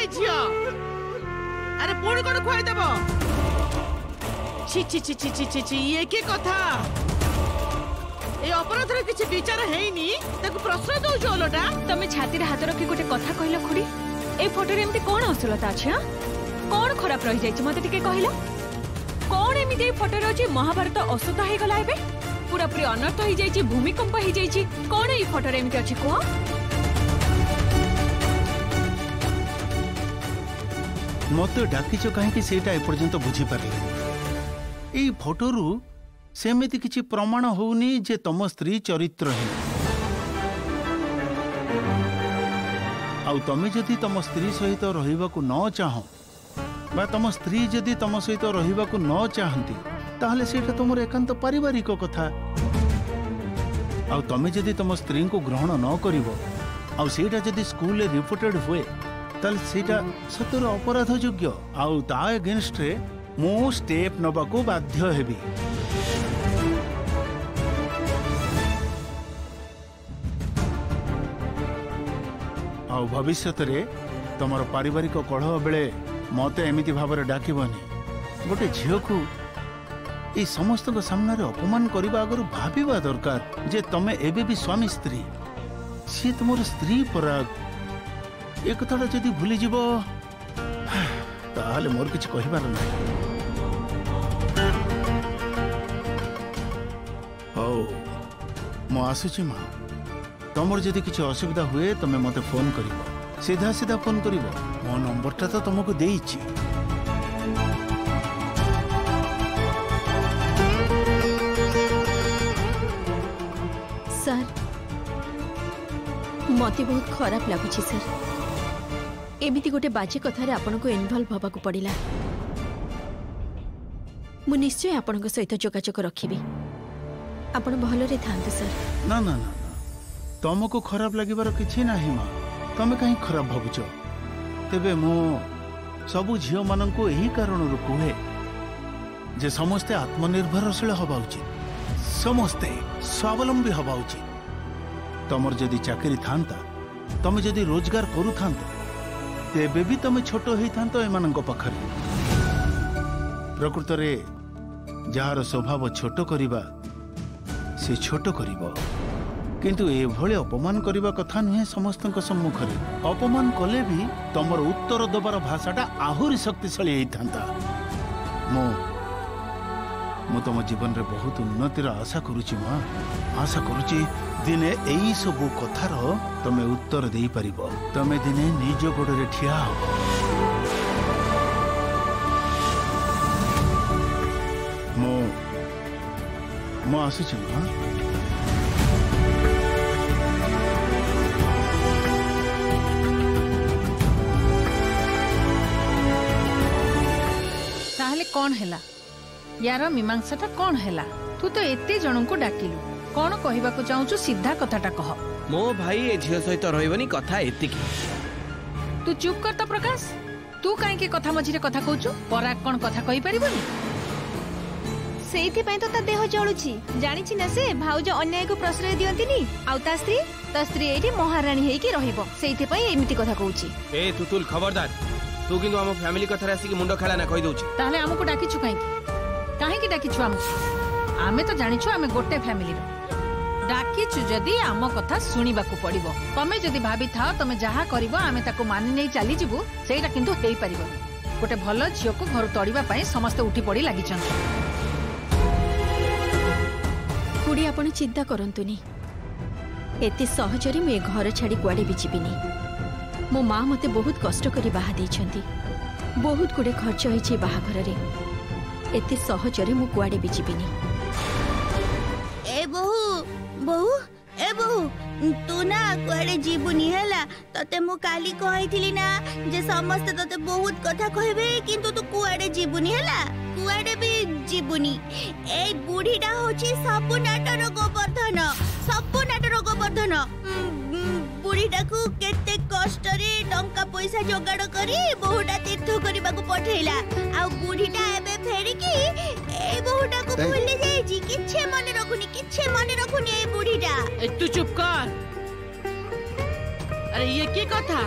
झियो अरे पुणी कौन खुआई देव छि छि छि छि छि छि छि ये की कथा ए अपराधर किछि विचार हेइनी ताको प्रश्न दउछ ओलटा तमे छाती रे हाथ रखी गोटे कथा कहला खुड़ी ए फोटो रे एमती कोन असलता अछि हां कोन खराब रहि जाय मते टिके कहिला कोन एमती ए फोटो रे अछि महाभारत असुता हे गला एबे पूरा पूरी अनर्थ हो जाइए भूमिकंप हो जाइए कौन ये फोटो रे एमती अछि कह मत डाकिच कहीं सेटा एपर्यंत बुझी पारे एई फोटोरु सेमिति किछि प्रमाण होउनी जे तम स्त्री चरित्रहीन आउ तमे जदि तम स्त्री सहित रहिबाकू न चाहो बा तम स्त्री जदि तम सहित रहिबाकू न चाहंती ताहले सेटा तुमर एकांत पारिवारिक कथा आउ तमे जदि तम स्त्री को ग्रहण न करिवो आउ सेटा जदि स्कूल रे रिपोर्टेड हुए ताल सेटा सतर अपराध योग्य आउ ता अगेंस्ट रे मो स्टेप नबाकू बाध्य हेबी आउ भविष्यत रे तमर पारिवारिक कलह बेले मते एमिति भाबरे डाकिबनी गोटे झियो को ए समस्त सामने अपमान करने आगर भाविबा दरकार जे तमे एबे भी स्वामी स्त्री सी तुम स्त्री पराग एक कथा जदि भूली जीव ताहले मोर किछ कहिबार नै ओ मो आसुची मा तमर जदि किछ असुविधा हुए तमे मते फोन करिवो सीधा सीधा फोन करिवो मो नंबरटा तो तुमको देइछि सर मते बहुत खराब लगुछि सर एमिति गोटे बाजे कथारे आपन को इन्वॉल्व होबा को पड़िला मु निश्चय आपन को सहित जोगाजोग रखिबी आपन भलो रे थांतु सर ना ना ना तुमको खराब लगिबार किछि नाही मा तमे कहीं खराब भाबुछ तेबे मो सबु झियो मानन को एही कारण रु कोहे जे समस्ते आत्मनिर्भरशील होबा उचित समस्ते स्वावलंबी हवा उचित तमर जदि चाकरी थांता तमे जदि रोजगार करू थांतो तेबे भी तमे छोटो ही थांतो एमानंको पखरे प्रकृत रे जहार स्वभाव छोटो करिबा से छोटो करिबो किंतु ए भले अपमान करिबा कथा नुहे समस्तक सम्मुख रे अपमान कले भी तमर उत्तर दबार भाषाटा आहुरी शक्तिशाली हेई थांता मु तुम जीवन रे बहुत उन्नतिर आशा करुची माँ आशा करुची दिने एई सबु कथार तमे उत्तर देई परिबो तमे दिने निज गोड़े ठिया हो मो आसुची माँ ताहले कौन हैला यार मीमांसाटा कौन हैला तू तो एते जन को डाकिलु कौन कहबा को चाहूचु सीधा कथाटा कह मो भाई ए झियो सहित रहइबनी कथा एतिकी तू चुप कर त प्रकाश तू काहे के कथा मझिरे कथा कहूचु पराग कौन कथा कहि परिबनी सेइथि पय तो ता देह जळुची जानिछि ना से भाउज अन्याय को प्रश्रय दियंतिनी आउ ता स्त्री एठी महारानी हेई के रहिबो सेइथि पय एमिति कथा कहूची ए तुतुल खबरदार तू किंतु हम फैमिली कथा आसी मुंडो खेला ना कहि दउची ताहले हमको डाकिछु काहे डाकिछु आमे तो जानिछु आमे गोटे फैमिली रो डाकिछु जदी आम कथा सुनिबा को पड़िबो तमे जदी भाबी था तमे जहा करिवो आमे ताको मानि नै चली जिवु सेइटा किंतु हेई परिबो गोटे भलो झियो को घर तोड़िबा पय समस्त उठी पड़ी लागिछन खुड़ी आपण चिंता करंतुनी एते सहजरी मे घर छाड़ी कुआडे भी जीविनी मो माँ मते बहुत कष्ट करी बाहा देइछंती बहुत गुडे खर्च होइछि बाहाघर रे एते सहजरे मु कुआडे भी जीविनी ए बहु ए बहु तू ना कुआडे जीवुनी हैला तते मु काली कहिथिली ना जे समस्त तते बहुत कथा कहबे किंतु तू कुआडे जीवुनी हैला कुआडे भी जीवुनी ए बुढ़ीटा होची सब नाटर गोवर्धन बुढ़ीटा को केते कष्ट रे टंका पैसा जोगाड़ करी बहुटा तीर्थ करबा को पठेला आ बुढ़ीटा एबे फेरी की ए बहुटा को भूल जाई जी किछे मन रखुनी ए बुढ़ीटा तू चुप कर अरे ये की कथा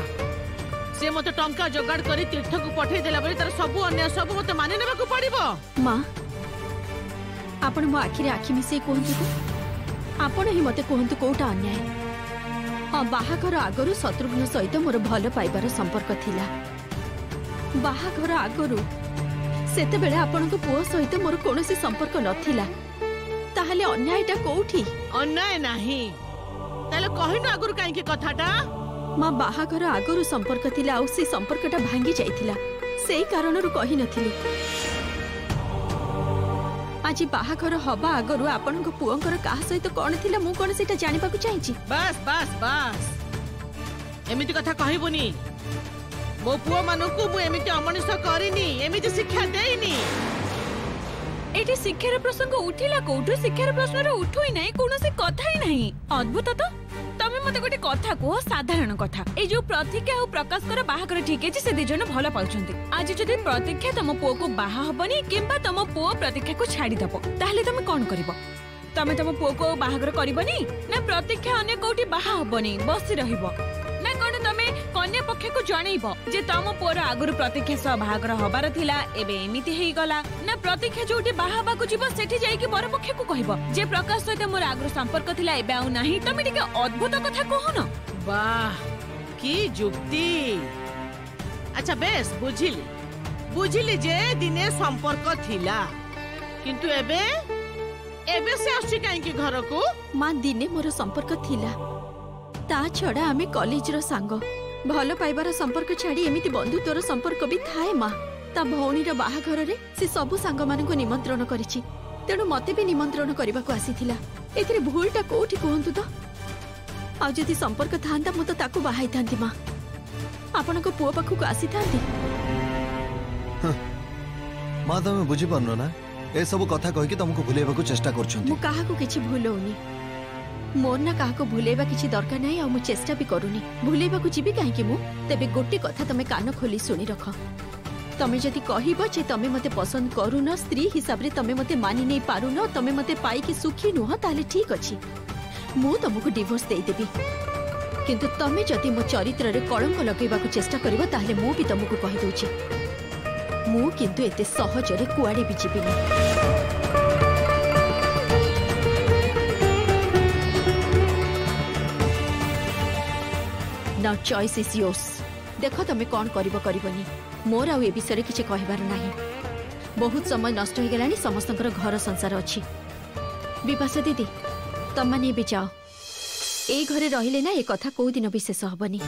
से मते टंका जोगाड़ करी तीर्थ को पठे देला बले तार सब अन्य सब मते माने नेबा को पड़िबो। माँ आपण मो आखिरे आखि मिसे कहंतु तो आपण ही मते कहंतु कोटा अन्याय। हाँ बाहाघर आगरु शत्रुघ्न सहित मोर भल पाइबार संपर्क थिला। बाहाघर आगरु सेते बेले आपण को पुओ सहित मोर कोनोसी संपर्क नथिला। ताहले अन्यायटा कोठी? अन्याय नाही ताले कहिनो आगरु काहे की कथाटा? माँ बाहाघर आगरु संपर्क थिला आ से संपर्कटा भांगी जाइथिला सेही कारणरु कहि नथिली। आज बाहाघर हबा आगरु आपण को पुओंकर काहा सहित कोन थिला मु कोन सेटा जानि बाकु चाहि। बस बस बस एमिति कथा कहिबोनी। मो पुओ मानकु मु एमिति अमनिष करिनी एमिति शिक्षा देइनी। एटी शिक्षार प्रसंग उठिला कोठु शिक्षार प्रश्न उठु ही नाही कोनोसी कथा ही नाही। अद्भुत तो तमे मते गोटे कथा को साधारण कथा ए जो प्रतीक्षा और प्रकाश कर बाहागर ठीक है से दिजन भल पाउछंती। आज जदि प्रतीक्षा तम पुओ को बाहा हबनी किंबा तम पुओ प्रतीक्षा को छाड़ी दबो ताहले तमे कोन करिवो? तमे तम पुओ को बाहागर करिवनी ना प्रतीक्षा अन्य कोठी बाहा हबनी बसी रहिबो ना कोन तमे कन्या पक्ष को जणैबो जे तम पुओर आगुर प्रतीक्षा सह बाहागर हबार थिला एबे एमिति हेई गला ना प्रतीक्षा जोटी बाहाबा को जीव सेठी जाई कि बर पक्ष को कहबो जे प्रकाश सहित मोर आगुर संपर्क थिला एबे आउ नाही। तमे टिके अद्भुत कथा कहन। वाह की जुक्ति। अच्छा बेस बुझिली बुझिली जे दिने संपर्क थिला किंतु एबे एबे से आसी काहे की घर को? माँ दिने मोर संपर्क थिला ता छड़ा आमे कॉलेज रो सांग भल पाइबार संपर्क छाड़ी एमिति बंधुत्वर संपर्क भी थाए। माँ ता भौणी रो बाहाघर रे से सब सांग मान को निमंत्रण करिछि तेणु मते भी निमंत्रण करबा को आसीथिला। एथिरे भूलटा कोठी कहंतु तो? आ जदि संपर्क थांता मु तो ताको बाहाई थांती। माँ आपण को पुओ पाखु को आसी थांती। माँ तमे बुझी पारनो ना ए सब कथा कहि कि तुमको भुलेबा को चेष्टा करछंती। मु काहा को किछि भूलौनी मोर ना काहा को भुलेबा किछि दरकार नाही आ मु चेष्टा भी करूनी। भुलेबा को जीबी काहे कि मु? तेबे गोटे कथा तमे कान खोली सुनी रख। तमे जदि कहिबो जे तमे मते पसंद करूनो स्त्री हिसाब रे तमे मते मानि नै पारुनो तमे मते पाई कि सुखी नुह ताले ठीक अछि मु तुमको डिवोर्स देई देबी। किंतु तमे जदि मो चरित्र रे कलंक लगेबा को चेष्टा करबो ताले मु भी तुमको कहि दोछि मु किंतु एते सहज रे कुआडे भी जीबिनी। Now choice is yours. देखो तमे कौन करिबो करिबोनी मोर आउ ए विषय किछि कहबार नाही। बहुत समय नष्ट हो गेलानी समस्तकर घर संसार अछि। विपाशा दीदी तम माने भी जाओ ए घरे रहिले ना ए कथा को दिन विशेष हबनी।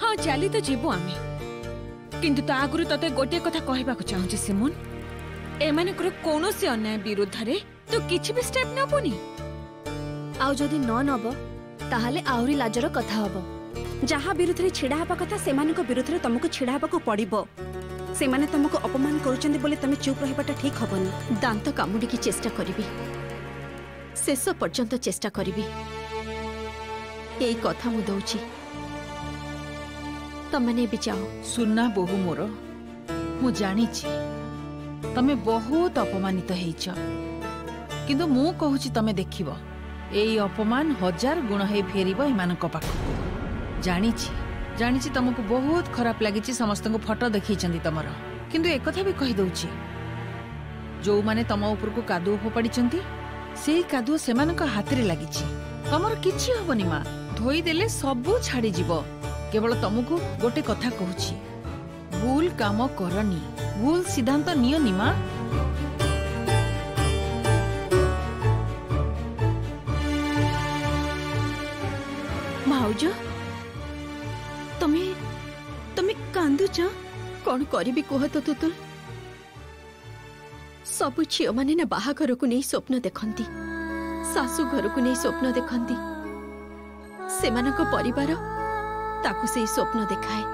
हाँ चली तो जीवो आमे किंतु ता आगुरु तते गोटे कथा कहबा को चाहूची सिमोन एमानकर कोनोसी अन्याय विरुद्ध रे तो किछि भी स्टेप नबोनी। आउ जदि न नब ताहाले आउरी लाजर कथा हबो। जहा विरुद्ध रे छिड़ा हबा कथा सेमानक विरुद्ध रे तुमको छिड़ा हबा को पड़िबो। सेमाने तुमको अपमान करूचंदी बोले तमे चुप रहिबाटा ठीक हबनी। दांत कामुडी की चेष्टा करिबी शेष पर्यंत चेष्टा करिबी एई कथा मु दउची तमने भी जाओ। सुना बहु मोर मु जानिछि तमे बहुत अपमानित हेइछ किंतु मु कहूची तमे देखिबो एई अपमान 1000 गुण हे फेरिबो एमानक पाखु। जानिछि जानिछि तुमको बहुत खराब लागिछि समस्त को फोटो देखैचंदी तमर किंतु एक कथा भी कहि दउछि जो माने तम ऊपर को कादुओ फोपाडिचंती सेई कादुओ सेमानक हाथ रे लागिछि। तमर किछि हबनी मा धोई देले सबु छाडी जीवो। केवल तुमको गोटे कथा कहूछि भूल काम करनी भूल सिद्धांत नियनी मा। भाउज तमे तमे कांदुच कौन करिबी कह तो तुतुल। सबु झियो माने ना बाहाघर को नहीं स्वप्न देखंती सासू घर को नहीं स्वप्न देखंती सेमानक परिवार ताकू से स्वप्न देखाए।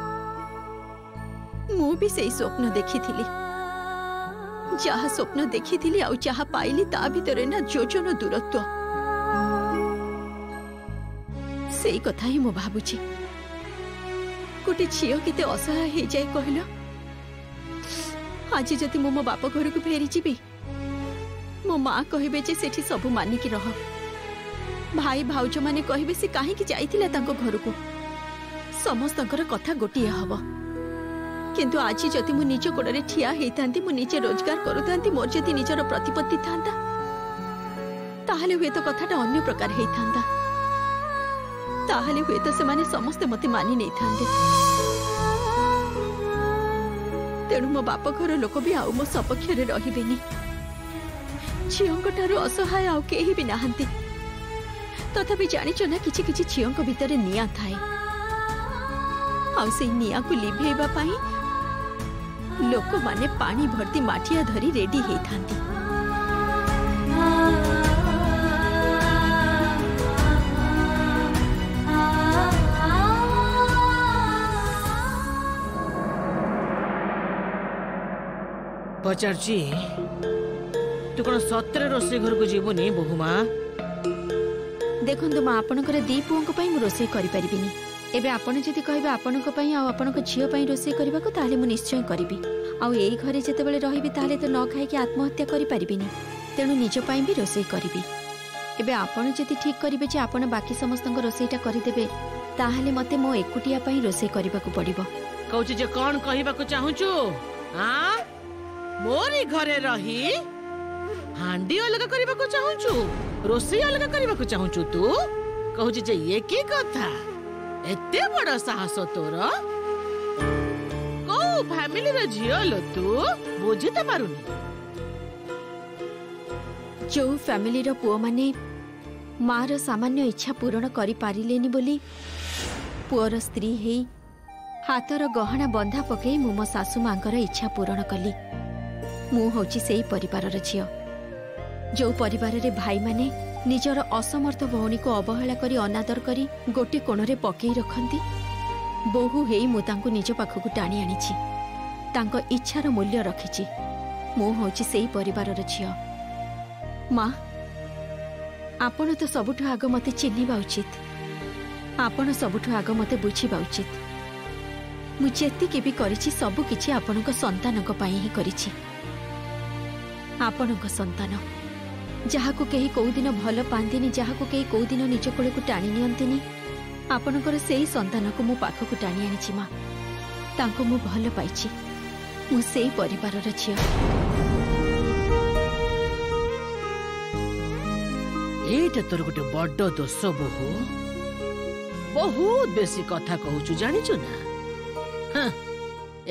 मु भी से स्वप्न देखिथिली जहा स्वप्न देखिथिली आउ जहा पाइली ता भीतर ना जोजन दूरत्व सेई कथा ही मु भाबुची। गोटे झियो केते असहाय हे जाय कहलो। आज जदि मो बाप घर को फेरी जीबी मो माँ कहबे जे सेठी सबु मानिकी रह। भाई भाउज माने कहबे से काहे कि जाइथिला तांको घर को ସମସ୍ତଙ୍କର କଥା ଗୋଟିଏ ହବ କିନ୍ତୁ ଆଜି ଯଦି ମୁଁ ନିଜ ଗୋଡ଼ରେ ଠିଆ ହେଇଥାନ୍ତି ମୁଁ ନିଜେ ରୋଜଗାର କରୁଥାନ୍ତି ମୋର ଯଦି ନିଜର ପ୍ରତିପତ୍ତି ଥାନ୍ତା ତାହେଲେ ହୁଏତ କଥାଟା ଅନ୍ୟ ପ୍ରକାର ହେଇଥାନ୍ତା ତାହେଲେ ହୁଏତ ସେମାନେ ସମସ୍ତେ ମତେ ମାନି ନେଇଥାନ୍ତେ ତେଣୁ ମୋ ବାପ ଘର ଲୋକ ବି ଆଉ ମୋ ସପକ୍ଷରେ ରହିବେନି ଝିଅଙ୍କ ଠାରୁ ଅସହାୟ ଆଉ କେହି ବି ନାହାନ୍ତି ତଥାପି ଜାଣିଛ ନା କିଛି କିଛି ଝିଅଙ୍କ ଭିତରେ ନିଆଁ ଥାଏ ଆଉ ସେଇ ନିଆଁକୁ ଲିଭେଇବା ପାଇଁ ଲୋକମାନେ ପାଣି ଭର୍ତ୍ତି ମାଠିଆ ଧରି ରେଡି ହେଇଥାନ୍ତି पचारची तू कौन सतरे रोसे घर को जीवनी बहुमा देखंतु मां आपनकर दी पुओंक पई मु रोसे करि परिबिनी एबे आपण जदि कहबे आपनक पई आ आपनक झियो पई रोसे करबा को ताले मु निश्चय करबी आ एई घरे जते बेले रहिबी ताले तो न खाइ के आत्महत्या करि परिबिनी तेनु निज पई भी रोसे करबी एबे आपण जदि ठीक करिबे जे आपण बाकी समस्तक रोसेटा करि देबे ताहाले मते मो एकुटिया पई रोसे करबा को पड़िबो कहूची जे कोन कहबा को चाहूचू हां मोरी घरे रही हांडी अलग करबा को चाहूचू रोसे अलग करबा को चाहूचू तू कहूची जे ये की कथा एते बड़ साहस तोर को फैमिली रे झियो लो तू बुझी त मारुनी जो फैमिली रो पुओ माने मार सामान्य इच्छा पूर्ण करि पारिलेनी बोली पुओर स्त्री हे हातर गहना बंधा पकई मु मो सासु मांकर इच्छा पूर्ण कली मु होची सेई परिवार रे झियो जो परिवार रे भाई माने निजर असमर्थ भौणी को अवहेला करी अनादर करी गोटे कोणरे पकई रखंती बहु हेई मु तांको निज पाखकु टाणी आनिछि तांको इच्छार मूल्य रखिछि मु होची सेई परिवार रे झियो मां आपण तो सबुठु आग मते चिन्हिबा उचित आपण सबुठु आग मते बुझिबा उचित मु जेतिके भी करिछि सब किछि आपणक संतानक पई ही करिछि आपणक संतान जहाको केही कोउ दिन भल पांतिनी जहाको केही कोउ दिन निज कोळेकु टाणी नियंतिनी आपणकर सेही संतानक मु पाखकु टाणी आनिछि मा तांको मु भल पाइछि मु सेही परिवार रे छिया एटा तोर गोटे बड्ड दोष बहु बहुत बेसी कथा कहूचु जानिचु ना हां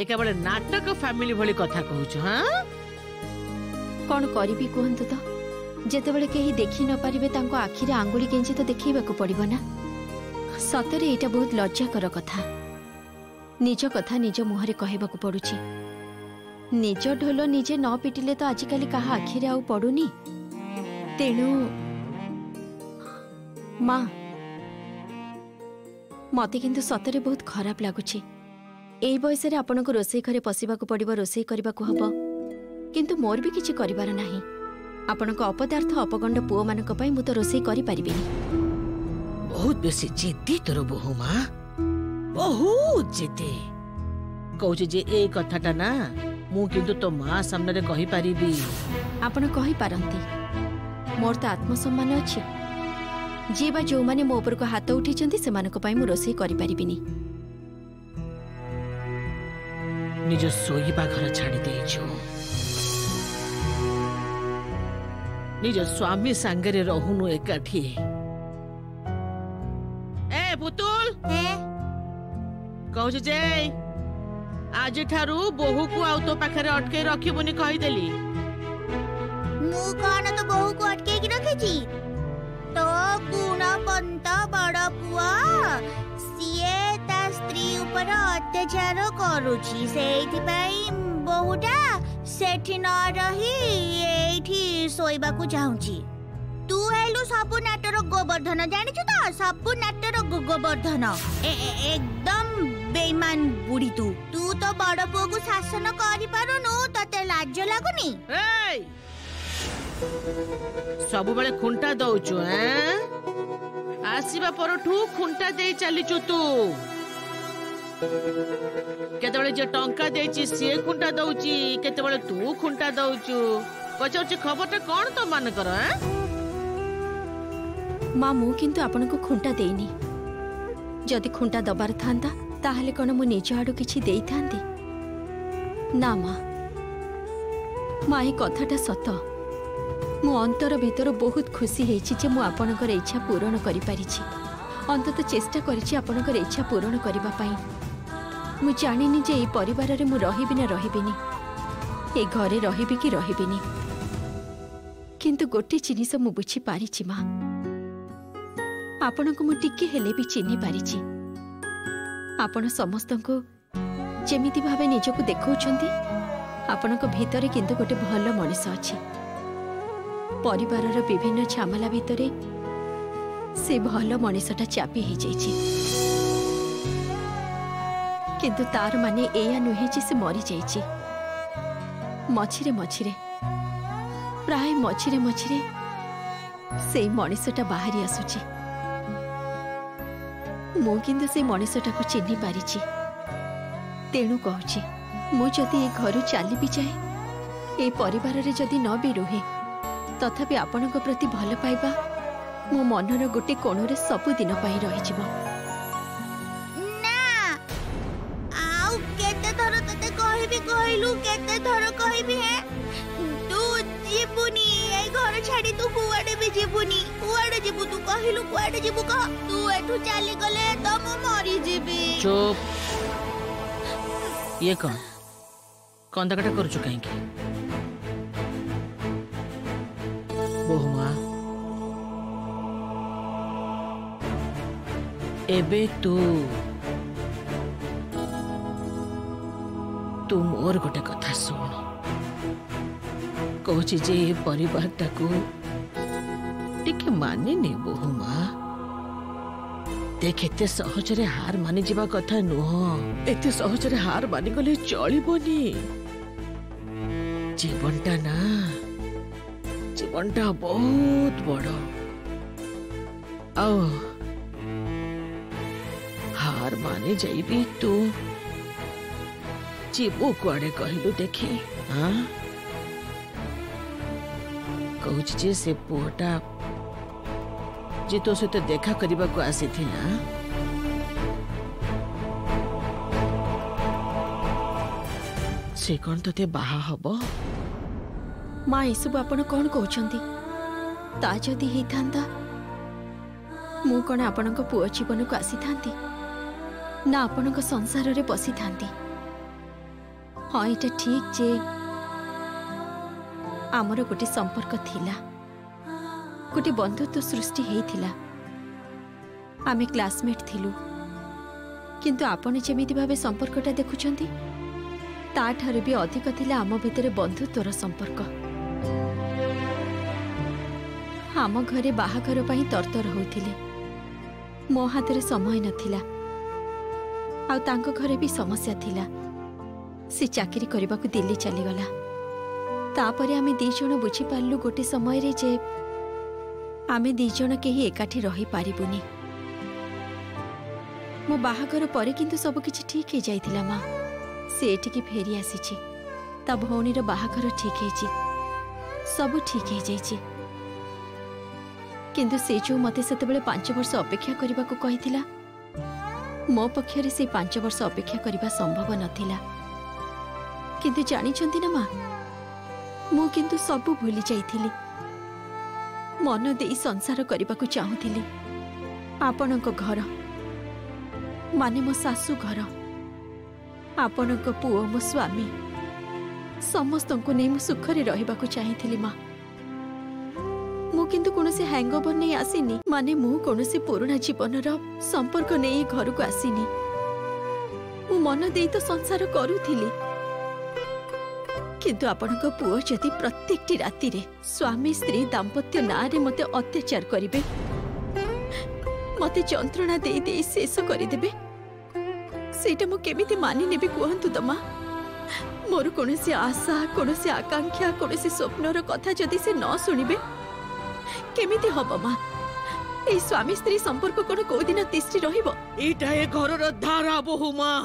एका बळे नाटक फैमिली भली कथा कहूचु हां कौन करी कहतु तो जेते बळे केही देखि न पारिबे तांको आखिरे आंगुली गेंजी तो देखैबा को पड़िबो ना सतरे एटा बहुत लज्जाकर कथा निज कथा निज मुहरे कहबा को पडुची निज ढोल निजे न पिटिले तो आजिकाली कहा आखिरे आउ पडुनी तेणु मां मते किंतु सतरे बहुत खराब लागुची एई बयस रे आपनको रोसई घरे पसिबा को पड़िबो रोसई करबा को हबो किंतु मोर भी किछि करिबार नाही आपनको अपदार्थ अपगंड पुओ मानक पई मु तो रोसई करि परिबिनी बहुत बेसी जिद्दी तोर बहु मां बहुत जिद्दी कहूची जे ए कथाटा ना मु किंतु तो मां सामने रे कहि परिबी आपण कहि पारंती मोर तो आत्मसम्मान अछि जे बा जो माने मो ऊपर को हाथ उठी चंती से मानक पई मु रोसई करि परिबिनी निज सोईबा घर छाड़ी देइछु निज स्वामी सांगरे रहुनु एकाठी ए पुतुल कहू जे आज ठारू बहु को आउ तो पाखरे अटके रखिबुनी कहि देली मु कोन तो बहु को अटके की रखिछि तो गुणवंत बड़ पुआ सिए ता स्त्री ऊपर अत्याचार करूछि सेथि पई बहुटा सेठी न रही एठी सोइबा को चाहूछि तू हेलु सबु नाटर गोवर्धन जानिछु तो सबु नाटर गोवर्धन एकदम बेईमान बुढ़ी तू तो बड़ पुओ को शासन करि पारुनु तते लाज लागुनी ए सब बेले खुंटा दउछु आसीबा परठू खुंटा देई चलीचु तू केतबेले जे टंका देछि से खुंटा दउची केतबेले तू खुंटा दउचु पचाउची खबरटा कोन तो मान कर मां मु किंतु आपनको खुंटा देइनी जदि खुंटा दबार थांता ताहले कौन मु निज आड़ू किछि देई थांदी ना माँ माँ ये कथाटा सत मु अंतर भीतर बहुत खुशी हेछि जे मु आपनकर इच्छा पूरण करि पारिछि अंतत चेष्टा करिछि आपनकर इच्छा पूरण करबा पई मु जानिनी जे ए परिवार रे मु रहिबि ना रहिबिनी ए घरे रहिबि कि रहिबिनी किंतु गोटे जिनिस मु बुझी पारिछि माँ आपनको मु टिके हेले भी चिन्हि पारिछि आपण समस्तको जेमिति भावे निजको देखौछंती आपनको भीतरे किंतु गोटे भल मनीष अछि परिवारर विभिन्न झमेला भितरे से भल मनीषटा चापी हो जाइछि किंतु तार माने एया नुहे जे से मरी जाइछि मझिरे मझिरे प्राय मझिरे मझिरे से मनीषटा बाहरी आसुछि मु किंतु से मनीषटा को चिन्हि पारिछि तेणु कहूछि मु जदि ए घर चली भी जाए ए परिवार रे जदि न भी रुहे तथापि आपनक प्रति भल पाइबा मो मनर गोटे कोणरे सब दिन पाई रहि जिवो ना आउ केते थर तते कहबी कहलु केते थर कहबी है तू जीबुनी ए घर छाडी तू कुआडे भी जीबुनी कुआडे जीबु तू कहलु कुआडे जीबु कह तू एठु चली गले त मो मरी जीबी चुप ये कौन कंदकटा करू कहीं बोह माँ एबे तू मोर गोटे कथा सुन कहूँ जे परिवार टाकू टिके मानिनी बोह माँ देख एते सहजरे हार मानि जीवा कथा नुह एते सहजरे हार मानि गले चलिबोनी जीवनटा ना जीवनटा बहुत बड़ आओ हार मानि जाइबी तू जीवो कुआडे कहलु देखी हाँ कहूँ जे से पुअटा जे तो सहित देखा करने को आसी से कौन तोते बाहा हब माँ ये सब आपण कौन कहउछंती ता जदि हेई थांता मु कौन आपणक पुओ जीवन को आसी थांती ना आपणक संसार रे बसी थांती हाँ ये ठीक जे आमर गोटे संपर्क थिला गोटे बंधुत्व सृष्टि हेइथिला आमे क्लासमेट थिलु किंतु आपण जेमिति भावे संपर्कटा देखुछंती ता ठारे भी अधिक थिला आम भितरे बंधुत्वर संपर्क आम घरे बाहाघर पई तरतर होइथिले मो हाथ रे समय नथिला आ तांको घरे भी समस्या थिला से चाकरी करबा को दिल्ली चली गला तापरे आमे दी जण बुझी पारलु गोटे समय रे जे आमे दी जण केही एकाठी रही पारिबुनी मो बाहाघर परे किंतु सब किछि ठीक हे जाइथिला मां से एठिकी फेरी आसीछि ता भौनीर बाहाघर ठीक हेछि सब ठीक हे जाइछि किंतु से जो मते सेतेबेले 5 वर्ष अपेक्षा करबा को कहिथिला मो पक्षरे से 5 वर्ष अपेक्षा करबा संभव नथिला किंतु जानि छंती ना मां मु किंतु सब भूली जाइथिली मन देई संसार करबा को चाहुथिली आपणक घर माने मो सासु घर आपणक पुओ मो स्वामी समस्तंको नै मु सुखरे रहिबा को चाहिथिली मां मु किंतु कोनोसी हैंगओवर नै आसीनी माने मु कोनोसी पुराना जीवनर संपर्क नै घर को आसीनी मु मन देई तो संसार करूथिली किंतु आपणक पुओ जदि प्रत्येकटी राति रे स्वामी स्त्री दाम्पत्य नारे मते अत्याचार करिवे मते जंत्रणा देई देई शेष करिदेबे सेटा मु केमिति मानि नेबे कहंतु तमा मोर कोनोसी आशा कोनोसी आकांक्षा कोनोसी स्वप्नर कथा जदि से न सुनिबे केमिति हबो मा ए स्वामी स्त्री संपर्क कोन को दिन तिष्ठि रहिबो एटा ए घरर धारा बहु मां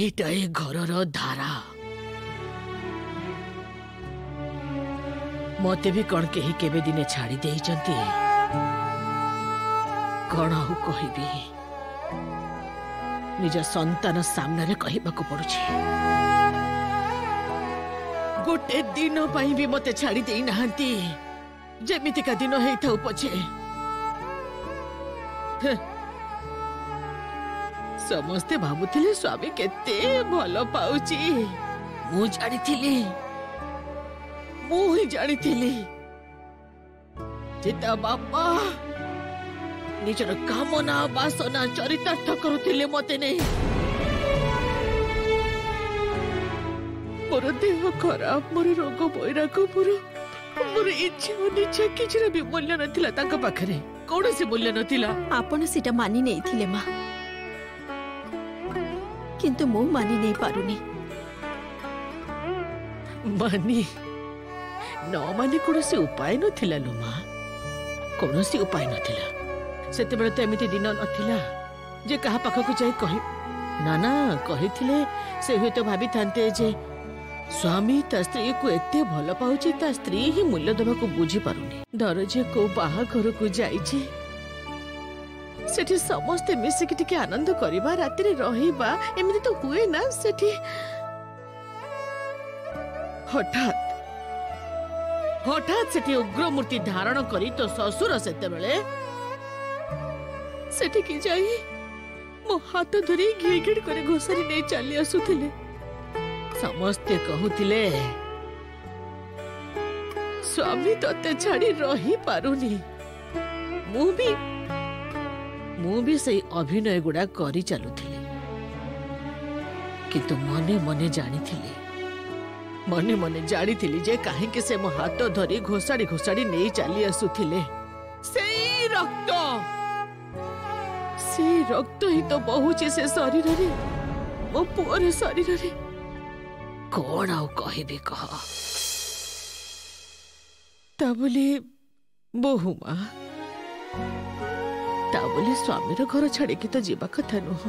एटा ए घरर धारा मते भी कौन केही केबे दिने छाड़ी देइचंती कौन आउ कहबी निज संतान सामने कहबाक पड़ुछि गोटे दिन पाई भी मते छाड़ी दे नहांती जेमितिका दिन हेइथाउ पछे समस्ते भाबुथिले स्वामी केते भलो पाउची मु जानिथिली मु ही जानिथिली जेता बापा निजर कामना वासना चरितार्थ करुथिले मते नहीं मोर देह खराब मोर रोग बैराग मोर इच्छा अनिच्छा किछिर भी मूल्य नथिला तांका पाखरे कौनसी मूल्य नथिला आपण सेटा मानि नै थिले मा किंतु मु मानि नै पारुनी मानी न मानी कौनसी उपाय नथिला लो मा कौनसी उपाय नथिला सेते बेले तो एमिति दिन नथिला जे कहा पाखकु जाई कहि ना ना कहिथिले से हुए तो भाबी थांते जे स्वामी ता स्त्री को एते भल पाउची ता स्त्री ही मूल्य देबा को बुझी पारुनी डर जे को बाहा घर को जाईची सेठी समस्ते मिसी के टिके आनंद करबा राति रे रहिबा एमिति तो हुए ना सेठी हठात हठात सेठी उग्र मूर्ति धारण करी तो ससुर सेते बेले सेठी की जाई मो हाथ धरी घिड़ करे घोषारी नहीं चली आसुथिले समस्ते कहूथिले स्वामी तते छाड़ी रही पारुनी मु भी सही अभिनय गुड़ा करी चलुथिले किंतु मने मने जानी जे काहे के से मो हाथ धरी घोषाड़ी घोषाड़ी नहीं चली आसुथिले सेई रक्त ही तो बहुची से शरीर रे मो पुअर शरीर रे कौन आउ कहबे कह ताबली बहु मां ताबली स्वामी रो घर छाड़ी के तो जीवा कथा नुह